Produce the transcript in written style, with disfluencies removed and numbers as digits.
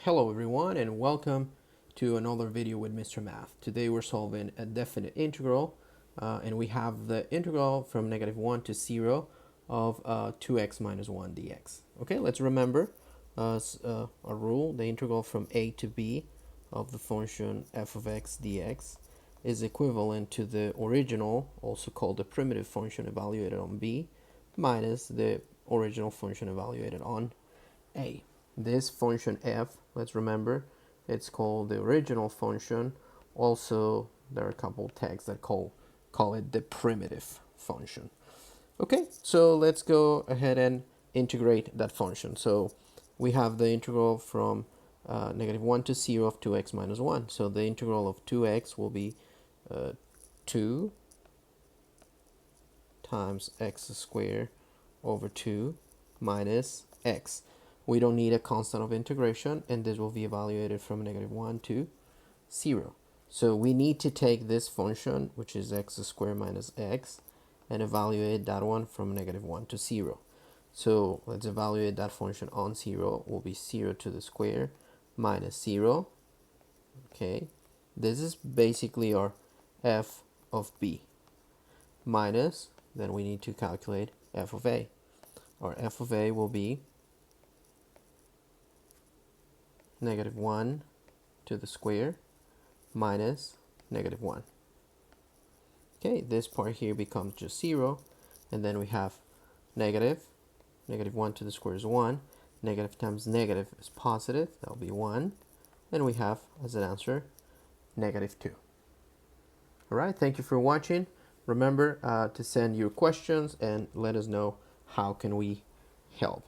Hello everyone and welcome to another video with Mr. Math. Today we're solving a definite integral and we have the integral from -1 to 0 of 2x minus 1 dx. Okay, let's remember a rule. The integral from a to b of the function f of x dx is equivalent to the original, also called the primitive function evaluated on b, minus the original function evaluated on a. This function f, let's remember, it's called the original function. Also, there are a couple texts that call it the primitive function. Okay, so let's go ahead and integrate that function. So we have the integral from -1 to 0 of 2x minus 1. So the integral of 2x will be 2 times x squared over 2 minus x. We don't need a constant of integration, and this will be evaluated from -1 to 0. So we need to take this function, which is x squared minus x, and evaluate that one from -1 to 0. So let's evaluate that function on 0. Will be 0 to the square minus 0. Okay, this is basically our f of b minus, then we need to calculate f of a. Our f of a will be -1 to the square minus -1. Okay, this part here becomes just 0, and then we have -1 to the square is 1, negative times negative is positive, that will be 1, and we have as an answer -2. All right, thank you for watching. Remember to send your questions and let us know how can we help.